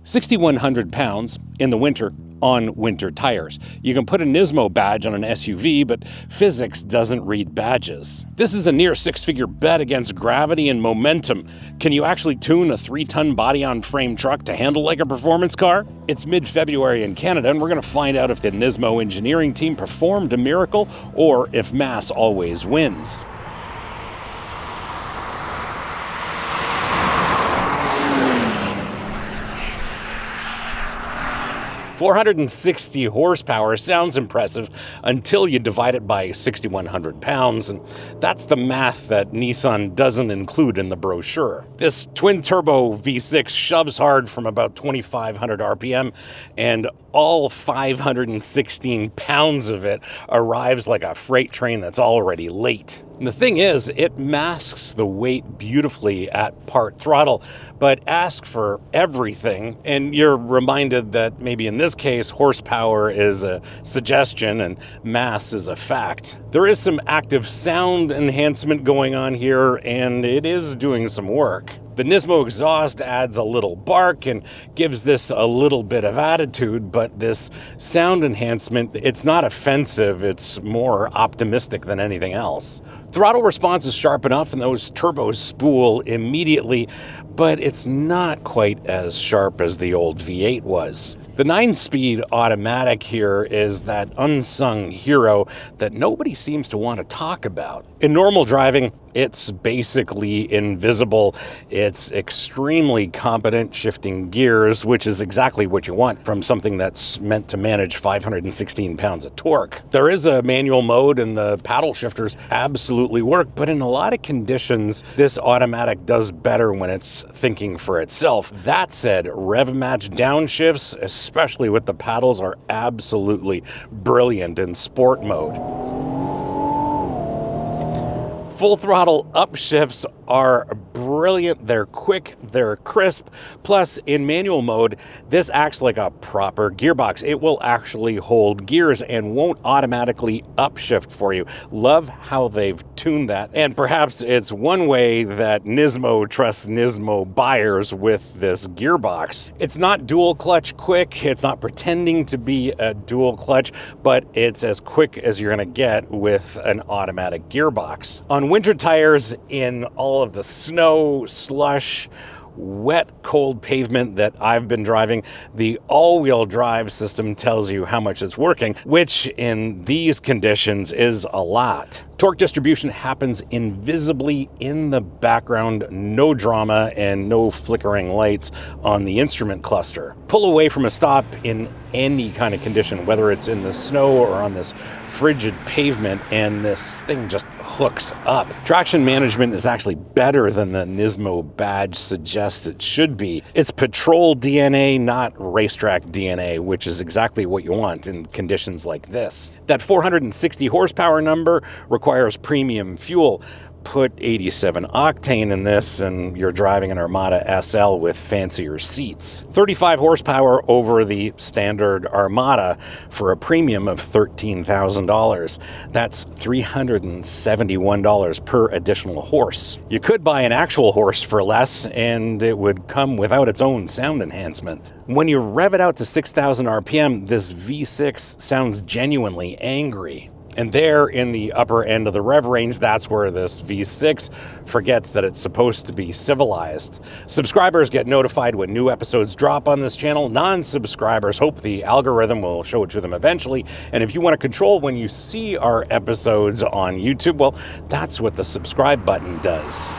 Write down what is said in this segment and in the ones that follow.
6,100 pounds in the winter on winter tires. You can put a NISMO badge on an SUV, but physics doesn't read badges. This is a near six-figure bet against gravity and momentum. Can you actually tune a 3-ton body-on-frame truck to handle like a performance car? It's mid-February in Canada, and we're going to find out if the NISMO engineering team performed a miracle or if mass always wins. 460 horsepower sounds impressive until you divide it by 6,100 pounds, and that's the math that Nissan doesn't include in the brochure. This twin-turbo V6 shoves hard from about 2,500 RPM, and all 516 pounds of it arrives like a freight train that's already late. And the thing is, it masks the weight beautifully at part throttle, but ask for everything, and you're reminded that maybe in this case, horsepower is a suggestion and mass is a fact. There is some active sound enhancement going on here, and it is doing some work. The NISMO exhaust adds a little bark and gives this a little bit of attitude, but this sound enhancement, it's not offensive, it's more optimistic than anything else. Throttle response is sharp enough and those turbos spool immediately, but it's not quite as sharp as the old V8 was. The 9-speed automatic here is that unsung hero that nobody seems to want to talk about. In normal driving, it's basically invisible. It's extremely competent shifting gears, which is exactly what you want from something that's meant to manage 516 pounds of torque. There is a manual mode and the paddle shifters absolutely work, but in a lot of conditions, this automatic does better when it's thinking for itself. That said, rev match downshifts, especially with the paddles, are absolutely brilliant in sport mode. Full throttle upshifts are brilliant, they're quick, they're crisp, plus in manual mode, this acts like a proper gearbox. It will actually hold gears and won't automatically upshift for you. Love how they've tuned that, and perhaps it's one way that NISMO trusts NISMO buyers with this gearbox. It's not dual clutch quick, it's not pretending to be a dual clutch, but it's as quick as you're gonna get with an automatic gearbox. On winter tires, in all of the snow, slush, wet, cold pavement that I've been driving, the all-wheel drive system tells you how much it's working, which in these conditions is a lot. Torque distribution happens invisibly in the background, no drama and no flickering lights on the instrument cluster. Pull away from a stop in any kind of condition, whether it's in the snow or on this frigid pavement, and this thing just hooks up. Traction management is actually better than the NISMO badge suggests it should be. It's patrol DNA, not racetrack DNA, which is exactly what you want in conditions like this. That 460 horsepower number requires premium fuel. Put 87 octane in this and you're driving an Armada SL with fancier seats. 35 horsepower over the standard Armada for a premium of $13,000. That's $371 per additional horse. You could buy an actual horse for less and it would come without its own sound enhancement. When you rev it out to 6,000 RPM, this V6 sounds genuinely angry. And there in the upper end of the rev range, that's where this V6 forgets that it's supposed to be civilized. Subscribers get notified when new episodes drop on this channel. Non-subscribers hope the algorithm will show it to them eventually. And if you want to control when you see our episodes on YouTube, well, that's what the subscribe button does.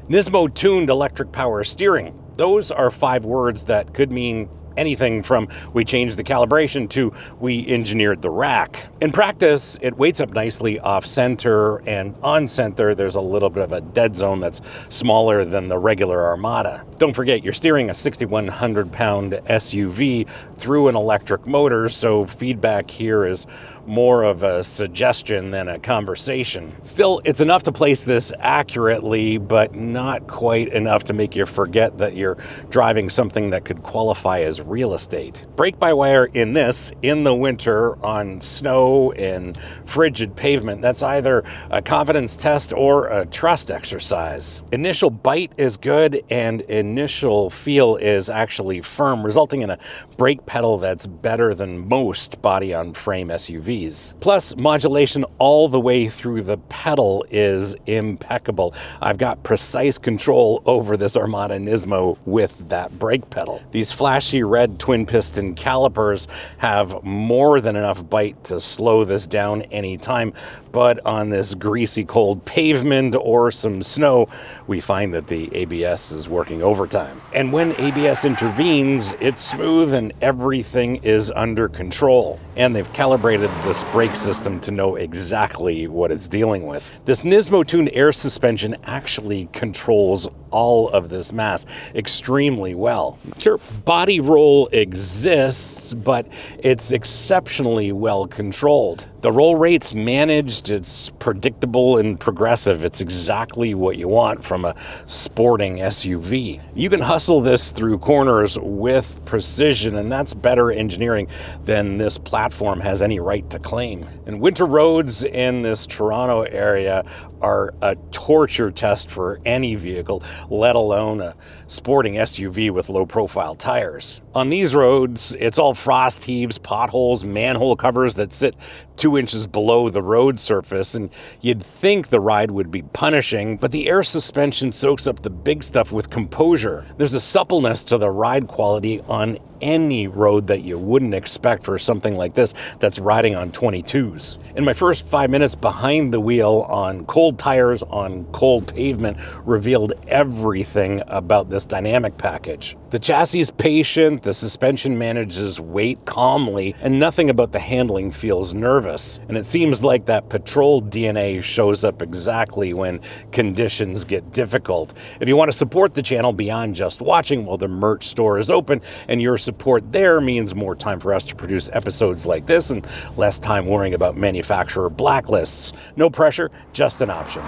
NISMO-tuned electric power steering. Those are 5 words that could mean anything from we changed the calibration to we engineered the rack. In practice, it weights up nicely off center, and on center there's a little bit of a dead zone that's smaller than the regular Armada. Don't forget, you're steering a 6,100 pound SUV through an electric motor, so feedback here is more of a suggestion than a conversation. Still, it's enough to place this accurately, but not quite enough to make you forget that you're driving something that could qualify as real estate. Brake-by-wire in this, in the winter, on snow and frigid pavement, that's either a confidence test or a trust exercise. Initial bite is good, and initial feel is actually firm, resulting in a brake pedal that's better than most body-on-frame SUVs. Plus, modulation all the way through the pedal is impeccable. I've got precise control over this Armada NISMO with that brake pedal. These flashy red twin-piston calipers have more than enough bite to slow this down anytime, but on this greasy cold pavement or some snow, we find that the ABS is working overtime. And when ABS intervenes, it's smooth and everything is under control. And they've calibrated this brake system to know exactly what it's dealing with. This NISMO-tuned air suspension actually controls all of this mass extremely well. Sure, body roll exists, but it's exceptionally well controlled. The roll rate's managed, it's predictable and progressive. It's exactly what you want from a sporting SUV. You can hustle this through corners with precision, and that's better engineering than this platform has any right to claim. And winter roads in this Toronto area are a torture test for any vehicle, let alone a sporting SUV with low-profile tires. On these roads, it's all frost heaves, potholes, manhole covers that sit 2 inches below the road surface, and you'd think the ride would be punishing, but the air suspension soaks up the big stuff with composure. There's a suppleness to the ride quality on any road that you wouldn't expect for something like this that's riding on 22s. In my first 5 minutes behind the wheel on cold tires on cold pavement revealed everything about this dynamic package. The chassis is patient, the suspension manages weight calmly, and nothing about the handling feels nervous. And it seems like that patrol DNA shows up exactly when conditions get difficult. If you want to support the channel beyond just watching, well, the merch store is open, and your support there means more time for us to produce episodes like this and less time worrying about manufacturer blacklists. No pressure, just an option.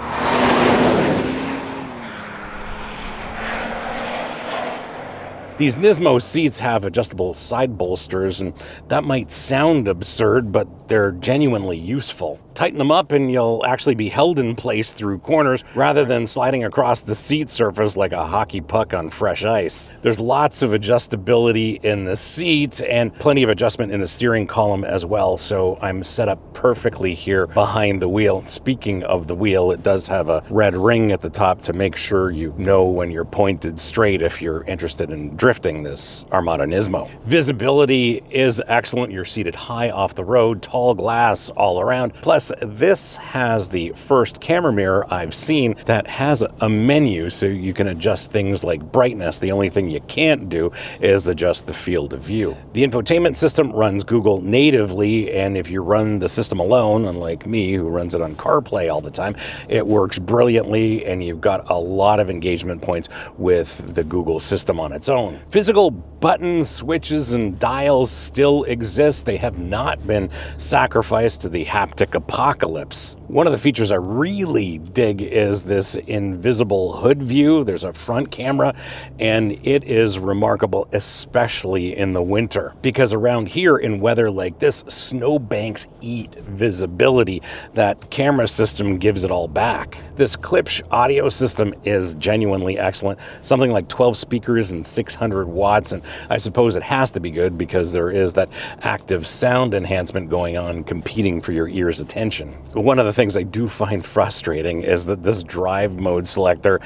These NISMO seats have adjustable side bolsters, and that might sound absurd, but they're genuinely useful. Tighten them up and you'll actually be held in place through corners rather than sliding across the seat surface like a hockey puck on fresh ice. There's lots of adjustability in the seat and plenty of adjustment in the steering column as well, so I'm set up perfectly here behind the wheel. Speaking of the wheel, it does have a red ring at the top to make sure you know when you're pointed straight if you're interested in drifting this Armada NISMO. Visibility is excellent. You're seated high off the road, tall glass all around. Plus, this has the first camera mirror I've seen that has a menu so you can adjust things like brightness. The only thing you can't do is adjust the field of view. The infotainment system runs Google natively, and if you run the system alone, unlike me who runs it on CarPlay all the time, it works brilliantly and you've got a lot of engagement points with the Google system on its own. Physical buttons, switches, and dials still exist. They have not been sacrificed to the haptic apocalypse. One of the features I really dig is this invisible hood view. There's a front camera, and it is remarkable, especially in the winter, because around here in weather like this, snowbanks eat visibility. That camera system gives it all back. This Klipsch audio system is genuinely excellent. Something like 12 speakers and 600 watts, and I suppose it has to be good because there is that active sound enhancement going on competing for your ear's attention. One of the things I do find frustrating is that this drive mode selector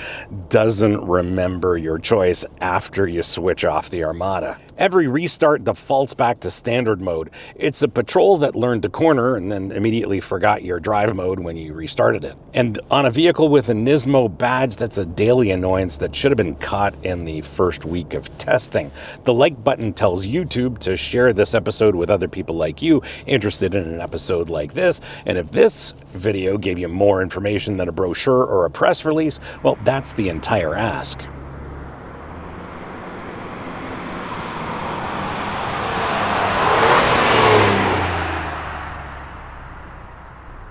doesn't remember your choice after you switch off the Armada. Every restart defaults back to standard mode. It's a patrol that learned to corner and then immediately forgot your drive mode when you restarted it. And on a vehicle with a NISMO badge, that's a daily annoyance that should have been caught in the first week of testing. The like button tells YouTube to share this episode with other people like you interested in an episode like this. And if this video gave you more information than a brochure or a press release, well, that's the entire ask.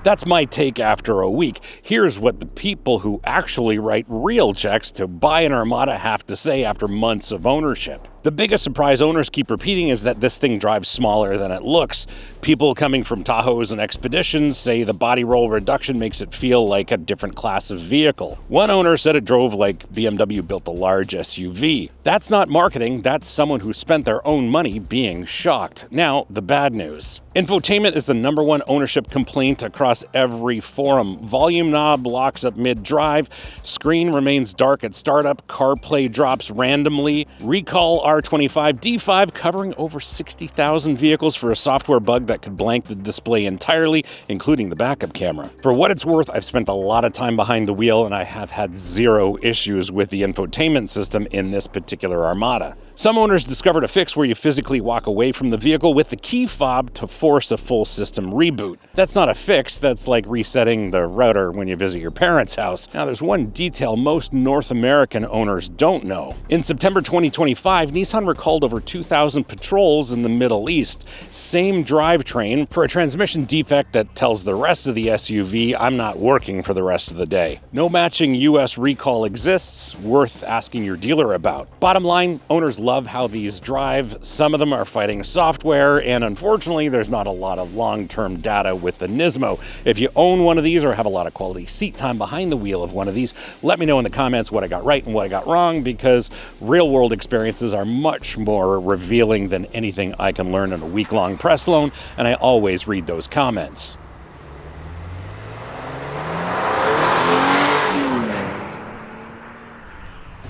That's my take after a week. Here's what the people who actually write real checks to buy an Armada have to say after months of ownership. The biggest surprise owners keep repeating is that this thing drives smaller than it looks. People coming from Tahoes and Expeditions say the body roll reduction makes it feel like a different class of vehicle. One owner said it drove like BMW built a large SUV. That's not marketing, that's someone who spent their own money being shocked. Now, the bad news. Infotainment is the #1 ownership complaint across every forum. Volume knob locks up mid-drive, screen remains dark at startup, CarPlay drops randomly, recall R25D5 covering over 60,000 vehicles for a software bug that could blank the display entirely, including the backup camera. For what it's worth, I've spent a lot of time behind the wheel and I have had zero issues with the infotainment system in this particular Armada. Some owners discovered a fix where you physically walk away from the vehicle with the key fob to force a full system reboot. That's not a fix, that's like resetting the router when you visit your parents' house. Now there's one detail most North American owners don't know. In September 2025, Nissan recalled over 2,000 Potholes in the Middle East. Same drivetrain for a transmission defect that tells the rest of the SUV, I'm not working for the rest of the day. No matching US recall exists, worth asking your dealer about. Bottom line, owners love how these drive. Some of them are fighting software, and unfortunately, there's not a lot of long-term data with the NISMO. If you own one of these or have a lot of quality seat time behind the wheel of one of these, let me know in the comments what I got right and what I got wrong, because real-world experiences are much more revealing than anything I can learn in a week-long press loan, and I always read those comments.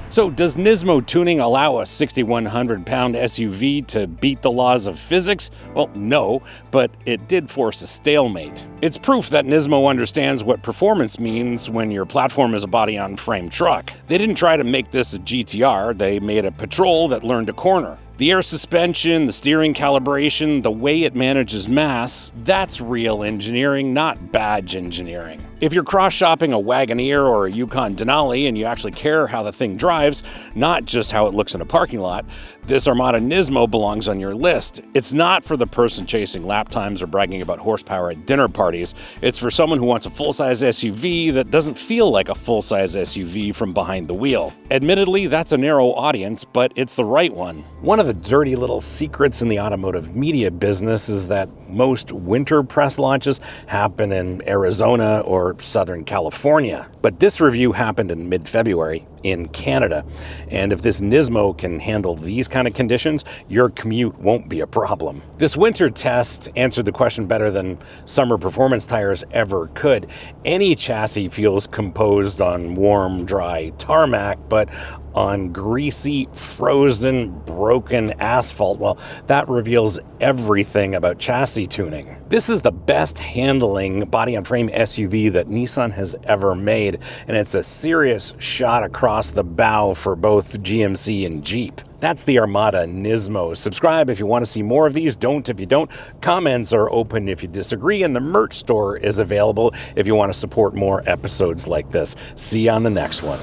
So does NISMO tuning allow a 6,100-pound SUV to beat the laws of physics? Well, no, but it did force a stalemate. It's proof that NISMO understands what performance means when your platform is a body-on-frame truck. They didn't try to make this a GTR, they made a Patrol that learned to corner. The air suspension, the steering calibration, the way it manages mass, that's real engineering, not badge engineering. If you're cross-shopping a Wagoneer or a Yukon Denali and you actually care how the thing drives, not just how it looks in a parking lot, this Armada NISMO belongs on your list. It's not for the person chasing lap times or bragging about horsepower at dinner parties. It's for someone who wants a full-size SUV that doesn't feel like a full-size SUV from behind the wheel. Admittedly, that's a narrow audience, but it's the right one. One of the dirty little secrets in the automotive media business is that most winter press launches happen in Arizona or Southern California. But this review happened in mid-February in Canada. And if this NISMO can handle these kind of conditions, your commute won't be a problem. This winter test answered the question better than summer performance tires ever could. Any chassis feels composed on warm, dry tarmac, but on greasy, frozen, broken asphalt, well, that reveals everything about chassis tuning. This is the best handling body-on-frame SUV that Nissan has ever made, and it's a serious shot across the bow for both GMC and Jeep. That's the Armada NISMO. Subscribe if you want to see more of these. Don't if you don't. Comments are open if you disagree, and the merch store is available if you want to support more episodes like this. See you on the next one.